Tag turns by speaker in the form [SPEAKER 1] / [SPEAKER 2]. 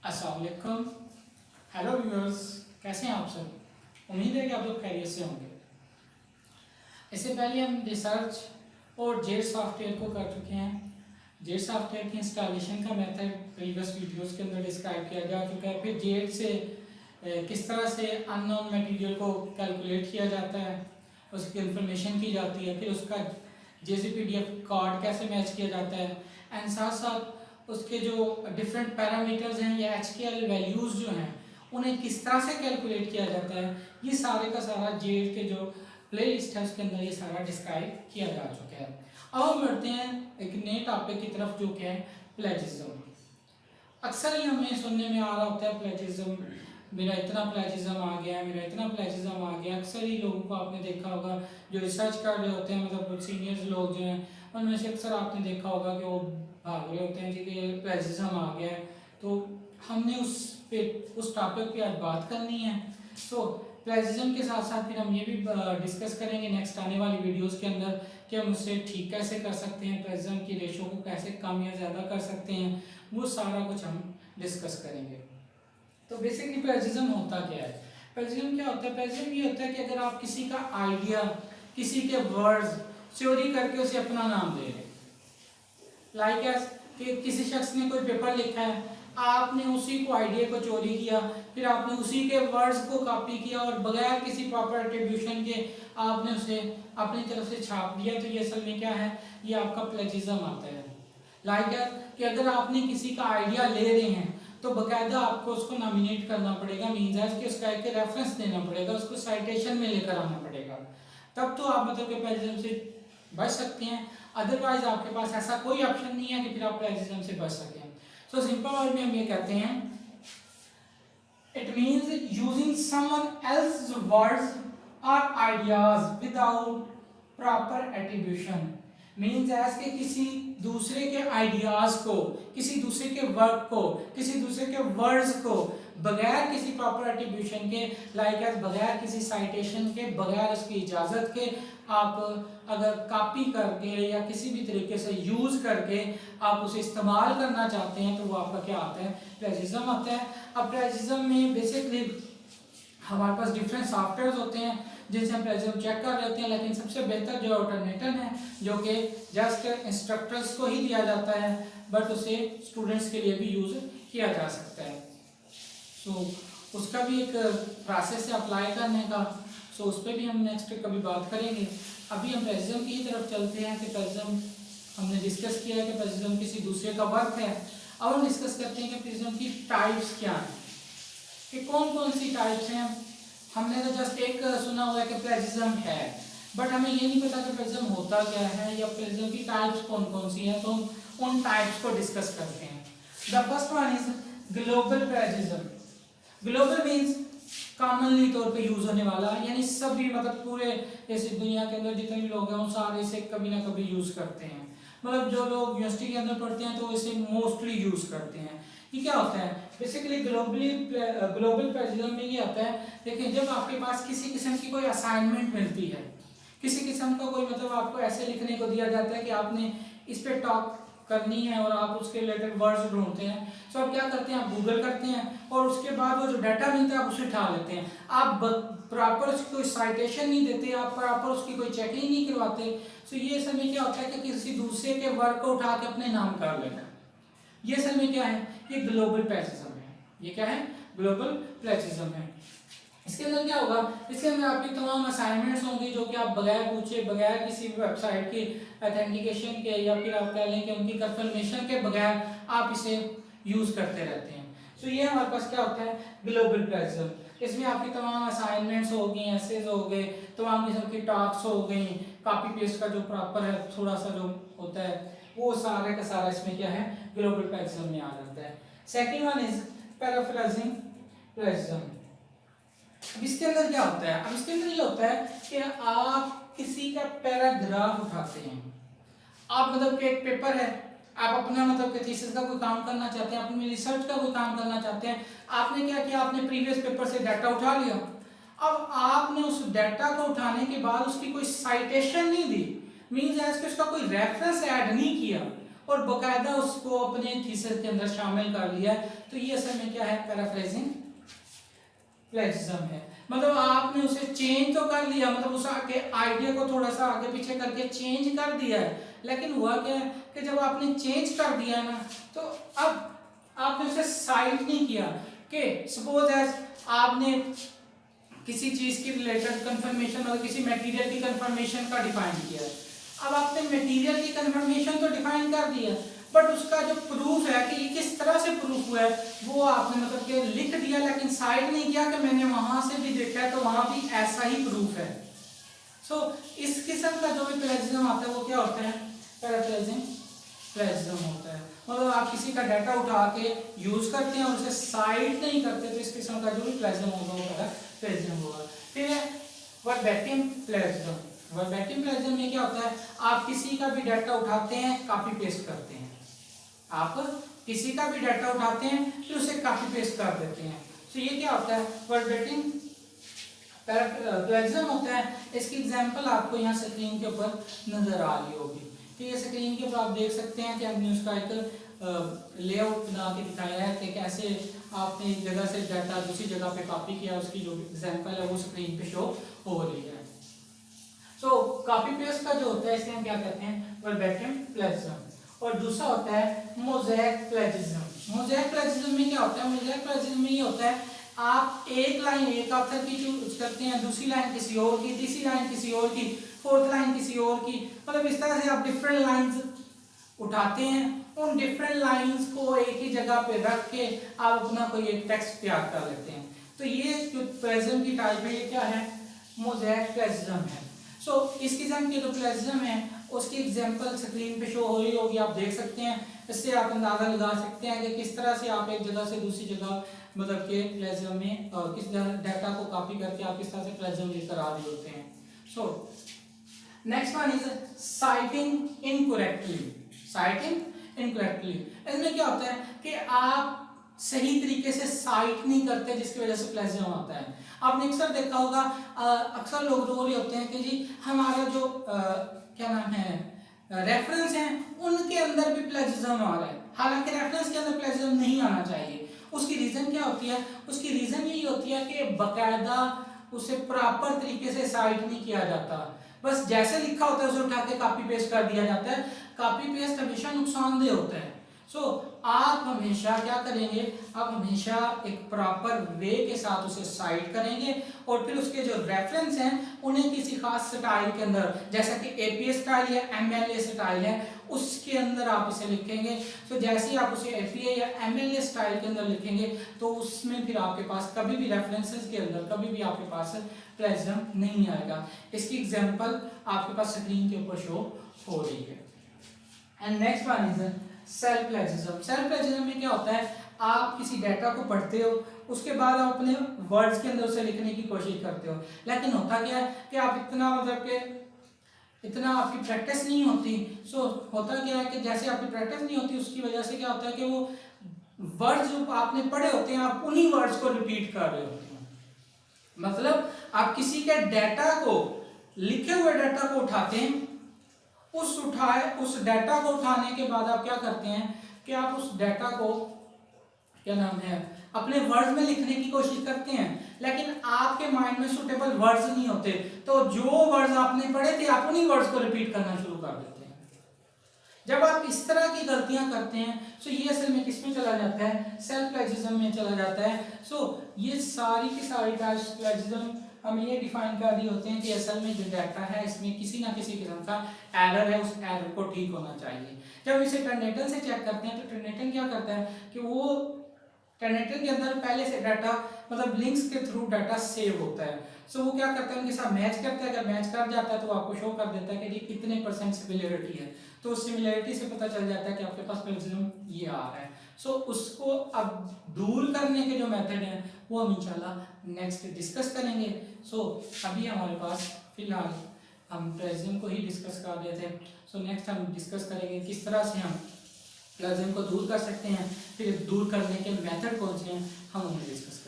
[SPEAKER 1] अस्सलाम वालेकुम। Hello viewers, कैसे हैं आप सब? उम्मीद है कि आप लोग खैरियत से होंगे। इससे पहले हम रिसर्च और जेड सॉफ्टवेयर को कर चुके हैं। जेड सॉफ्टवेयर की इंस्टॉलेशन का मेथड प्रीवियस वीडियोस के अंदर डिस्क्राइब किया जा चुका है। फिर जेड से किस तरह से अननोन मटेरियल को कैलकुलेट किया जाता है, उसकी इंफॉर्मेशन की जाती है, फिर उसका JCPDF कार्ड कैसे मैच किया जाता है, एंड साथ साथ उसके जो डिफरेंट पैरामीटर्स हैं या HKL वैल्यूज़ जो हैं उन्हें किस तरह से कैलकुलेट किया जाता है, ये सारे का सारा जेड के जो प्ले लिस्ट है उसके अंदर ये सारा डिस्क्राइब किया जा चुका है। अब हम बढ़ते हैं एक नए टॉपिक की तरफ जो कि है प्लेजिज्म। अक्सर ही हमें सुनने में आ रहा होता है प्लेजिज्म, मेरा इतना प्लेजिज्म आ गया, मेरा इतना प्लेजिज्म आ गया। अक्सर ही लोगों को आपने देखा होगा जो रिसर्च कर रहे होते हैं, मतलब कुछ सीनियर्स लोग जो हैं उनमें से अक्सर आपने देखा होगा कि वो भाग रहे होते हैं जी कि प्लेजिज्म आ गया है। तो हमने उस टॉपिक पे आज बात करनी है। तो प्लेजिज्म के साथ साथ फिर हम ये भी डिस्कस करेंगे नेक्स्ट आने वाली वीडियोस के अंदर कि हम उससे ठीक कैसे कर सकते हैं, प्लेजिज्म की रेशो को कैसे कम या ज़्यादा कर सकते हैं, वो सारा कुछ हम डिस्कस करेंगे। तो बेसिकली प्लेजिज्म होता क्या है? प्लेजिज्म क्या होता है? प्लेजिज्म ये होता है कि अगर आप किसी का आइडिया, किसी के वर्ड्स चोरी करके उसे अपना नाम दे रहे हैं। लाइक एज कि किसी शख्स ने कोई पेपर लिखा है, आपने उसी को आइडिया को चोरी किया, फिर आपने उसी के वर्ड्स को कॉपी किया और बगैर किसी प्रॉपर एट्रीब्यूशन के आपने उसे अपनी तरफ से छाप दिया, तो ये असल में क्या है? ये आपका प्लेजिज्म आता है। लाइक एज कि अगर आपने किसी का आइडिया ले रहे हैं तो बकायदा आपको उसको नॉमिनेट करना पड़ेगा, मीन्स है कि उसका एक रेफरेंस देना पड़ेगा, उसको साइटेशन में लेकर आना पड़ेगा, तब तो आप मतलब कि प्लेजिज्म से बच सकते हैं। अदरवाइज आपके पास ऐसा कोई ऑप्शन नहीं है कि फिर आप प्लेजिज्म से बच सकें। सो सिंपल वर्ड में हम ये कहते हैं, it means using someone else's words और ideas without proper attribution. Means as के किसी दूसरे के आइडियाज को, किसी दूसरे के वर्क को, किसी दूसरे के वर्ड्स को बगैर किसी प्रॉपर एट्रीब्यूशन के, लाइक एज बगैर किसी साइटेशन के, बगैर उसकी इजाज़त के आप अगर कॉपी करके या किसी भी तरीके से यूज़ करके आप उसे इस्तेमाल करना चाहते हैं तो वो आपका क्या आता है? प्लेजिज्म आता है। अब प्लेजिज्म में बेसिकली हमारे पास डिफरेंट सॉफ्टवेयर होते हैं जिनसे हम प्लेजिज्म चेक कर लेते हैं, लेकिन सबसे बेहतर जो अल्टरनेटिव है जो कि जस्ट इंस्ट्रक्टर्स को ही दिया जाता है, बट उसे स्टूडेंट्स के लिए भी यूज़ किया जा सकता है। सो उसका भी एक प्रोसेस है अप्लाई करने का, सो उस पर भी हम नेक्स्ट कभी बात करेंगे। अभी हम प्लेजिज्म की तरफ चलते हैं कि प्लेजिज्म हमने डिस्कस किया है कि प्लेजिज्म किसी दूसरे का वर्क है। अब हम डिस्कस करते हैं कि प्लेजिज्म की टाइप्स क्या हैं, कि कौन कौन सी टाइप्स हैं। हमने तो जस्ट एक सुना हुआ है कि प्लेजिज्म है, बट हमें ये नहीं पता कि प्लेजिज्म होता क्या है या प्लेजिज्म की टाइप्स कौन कौन सी हैं, तो हम उन टाइप्स को डिस्कस करते हैं। The first one is global plagiarism. Global means commonly तौर पे यूज होने वाला, यानी सभी मतलब पूरे इस दुनिया के अंदर जितने भी लोग हैं वो सारे इसे कभी ना कभी यूज करते हैं। मतलब जो लोग यूनिवर्सिटी के अंदर पढ़ते हैं तो इसे मोस्टली यूज करते हैं। ये क्या होता है? बेसिकली ग्लोबल प्लेजिज्म में ये आता है, देखिए जब आपके पास किसी किस्म की कोई असाइनमेंट मिलती है, किसी किस्म का कोई मतलब आपको ऐसे लिखने को दिया जाता है कि आपने इस पे टॉक करनी है और आप उसके रिलेटेड वर्ड्स ढूंढते हैं, तो आप क्या करते हैं? आप गूगल करते हैं और उसके बाद वो जो डाटा मिलता है आप उसे उठा लेते हैं। आप प्रॉपर उसकी कोई साइटेशन नहीं देते, आप प्रॉपर उसकी कोई चेकिंग नहीं करवाते। तो ये असल में क्या होता है कि किसी दूसरे के वर्क को उठा के अपने नाम कर लेना। ये असल में क्या है? ये ग्लोबल प्लेजिज्म है। ये क्या है? ग्लोबल प्लेजिज्म है। इसके अंदर क्या होगा? इसके अंदर आपकी तमाम असाइनमेंट्स होंगी जो कि आप बगैर पूछे, बगैर किसी वेबसाइट की ऑथेंटिकेशन के या फिर आप कह लें कि उनकी कंफर्मेशन के बगैर आप इसे यूज करते रहते हैं। तो ये हमारे पास क्या होता है? ग्लोबल प्लेजिज्म। इसमें आपकी तमाम असाइनमेंट्स हो गई, एसेज हो गए, तमाम किस्म की टॉक्स हो गई, कॉपी पेस्ट का जो प्रॉपर है थोड़ा सा जो होता है वो सारे का सारा इसमें क्या है? ग्लोबल प्लेजिज्म में आ जाता है। Second one is paraphrasing plagiarism. अब इसके अंदर क्या होता है? अब इसके अंदर ये होता है कि आप किसी का पैराग्राफ उठाते हैं। आप मतलब कि एक पेपर है, आप अपना मतलब कि थीसिस का कोई काम करना चाहते हैं, अपनी रिसर्च का कोई काम करना चाहते हैं, आपने क्या किया? आपने प्रीवियस पेपर से डाटा उठा लिया। अब आपने उस डाटा को उठाने के बाद उसकी कोई साइटेशन नहीं दी, मीन्स एज कि उसका कोई रेफरेंस ऐड नहीं किया, और बकायदा उसको अपने थीसिस के अंदर शामिल कर लिया है, तो ये असल में क्या है, पैराफ्रेजिंग प्लेजिज्म है। मतलब आपने उसे चेंज तो कर लिया, मतलब उस आगे आइडिया को थोड़ा सा आगे पीछे करके चेंज कर दिया है, लेकिन हुआ क्या है कि जब आपने चेंज कर दिया ना, तो अब आपने उसे साइट नहीं किया कि सपोज एज आपने किसी चीज की रिलेटेड कंफर्मेशन और किसी मटेरियल की कंफर्मेशन का डिफाइन किया है। अब आपने मटेरियल की कंफर्मेशन तो डिफाइन कर दिया, बट उसका जो प्रूफ है कि ये किस तरह से प्रूफ हुआ है वो आपने मतलब कि लिख दिया, लेकिन साइड नहीं किया कि मैंने वहां से भी देखा है तो वहां भी ऐसा ही प्रूफ है। सो इस किस्म का जो भी प्लेजिज्म आता है वो क्या होता है, पैराफ्रेजिंग प्लेजिज्म होता है। मतलब आप किसी का डाटा उठा के यूज करते हैं और उसे साइड नहीं करते, तो इस किस्म का जो भी प्लेजिज्म होगा वो पैराफ्रेजिज्म होगा। फिर है वर्बैटिम प्लेजिज्म। वर्बैटिम प्लेजिज्म में क्या होता है, आप किसी का भी डाटा उठाते हैं, कॉपी पेस्ट करते हैं, आप किसी का भी डाटा उठाते हैं फिर उसे कॉपी पेस्ट कर देते हैं, तो ये क्या होता है, वर्बैटिम प्लेजिज्म होता है। इसकी एग्जांपल आपको यहाँ स्क्रीन के ऊपर नजर आ रही होगी। तो ये स्क्रीन के ऊपर आप देख सकते हैं कि हमने उसका एक लेआउट बना के दिखाया है कि कैसे आपने एक जगह से डाटा दूसरी जगह पे कॉपी किया, उसकी जो एग्जांपल है वो स्क्रीन पे शो हो रही है। सो कॉपी पेस्ट का जो होता है इसे हम क्या कहते हैं, वर्बैटिम प्लेजिज्म। और दूसरा होता है मोज़ेक प्लेजिज्म। मोज़ेक प्लेजिज्म में क्या होता है, मोज़ेक प्लेजिज्म में ये होता है आप एक लाइन एक ऑथर की चूज करते हैं, दूसरी लाइन किसी और की, तीसरी लाइन किसी और की, फोर्थ लाइन किसी और की, मतलब इस तरह से आप डिफरेंट लाइंस उठाते हैं, उन डिफरेंट लाइंस को एक ही जगह पे रख के आप अपना कोई एक टेक्स्ट तैयार कर लेते हैं। तो ये जो प्लेजिज्म की टाइप है ये क्या है, मोज़ेक प्लेजिज्म है। सो इस किस्म के जो प्लेजिज्म है उसकी एग्जांपल स्क्रीन पे शो हो रही होगी, आप देख सकते हैं। इससे आप अंदाजा लगा सकते हैं कि किस तरह से आप एक जगह से दूसरी जगह मतलब के प्लेजिज्म में किस डाटा को कॉपी करके आप किस तरह से प्लेजिज्म लेकर आ रहे होते हैं। So next one is citing incorrectly. Citing incorrectly, इसमें क्या होता है कि आप सही तरीके से साइट नहीं करते, जिसकी वजह से प्लेजिज्म आता है। आपने अक्सर देखा होगा, अक्सर लोग रो रहे होते हैं कि जी हमारा जो क्या नाम है रेफरेंस है उनके अंदर भी प्लेजिज्म आ रहा है, हालांकि रेफरेंस के अंदर प्लेजिज्म नहीं आना चाहिए। उसकी रीजन क्या होती है, उसकी रीजन यही होती है कि बकायदा उसे प्रॉपर तरीके से साइट नहीं किया जाता, बस जैसे लिखा होता है उसे उठा के कॉपी पेस्ट कर दिया जाता है। कॉपी पेस्ट हमेशा नुकसानदेह होता है। सो आप हमेशा क्या करेंगे, आप हमेशा एक प्रॉपर वे के साथ उसे साइट करेंगे और फिर उसके जो रेफरेंस हैं उन्हें किसी खास स्टाइल के अंदर, जैसा कि एपीए स्टाइल या एमएलए स्टाइल है, उसके अंदर आप इसे लिखेंगे। सो जैसे ही आप उसे एपीए या एमएलए स्टाइल के अंदर लिखेंगे तो उसमें फिर आपके पास कभी भी रेफरेंसेस के अंदर कभी भी आपके पास प्लेजिज्म नहीं आएगा। इसकी एग्जांपल आपके पास स्क्रीन के ऊपर शो हो रही है। And next one is self plagiarism. Self plagiarism में क्या होता है, आप किसी डाटा को पढ़ते हो, उसके बाद आप अपने वर्ड्स के अंदर उसे लिखने की कोशिश करते हो, लेकिन होता क्या है कि आप इतना मतलब कि इतना आपकी प्रैक्टिस नहीं होती। सो होता क्या है कि जैसे आपकी प्रैक्टिस नहीं होती उसकी वजह से क्या होता है कि वो वर्ड्स जो आपने पढ़े होते हैं आप उन्हीं वर्ड्स को रिपीट कर रहे होते हैं। मतलब आप किसी के डाटा को, लिखे हुए डाटा को उठाते हैं, उस डाटा को उठाने के बाद आप क्या करते हैं कि आप उस डाटा को क्या नाम है अपने वर्ड्स में लिखने की कोशिश करते हैं, लेकिन आपके माइंड में सुटेबल वर्ड्स नहीं होते, तो जो वर्ड्स आपने पढ़े थे आप उन्हीं वर्ड्स को रिपीट करना शुरू कर देते हैं। जब आप इस तरह की गलतियां करते हैं तो ये असल में किस में चला जाता है, सेल्फ प्लेजिज्म में चला जाता है। सो ये सारी की सारी टाइप्स प्लेजिज्म हम ये डिफाइन कर रही होते हैं कि असल में जो डाटा है इसमें किसी ना किसी किस्म का एरर है, उस एरर को ठीक होना चाहिए। जब इसे टर्नेटल से चेक करते हैं तो टर्नेटल क्या करता है कि वो टर्नेटल के अंदर पहले से डाटा मतलब लिंक्स के थ्रू डाटा सेव होता है। सो वो क्या करता है उनके साथ मैच करता है, अगर मैच कर जाता है तो आपको शो कर देता है कि जी कितने % सिमिलरिटी है, तो उस सिमिलरिटी से पता चल जाता है कि आपके पास प्लेजिज्म ये आ रहा है। सो उसको अब दूर करने के जो मेथड हैं वो हम इंशाल्लाह नेक्स्ट डिस्कस करेंगे। सो अभी हमारे पास फिलहाल हम प्लेजिज्म को ही डिस्कस कर रहे थे। सो नेक्स्ट हम डिस्कस करेंगे किस तरह से हम प्लेजिज्म को दूर कर सकते हैं, फिर दूर करने के मेथड कौन से हैं हम उन्हें डिस्कस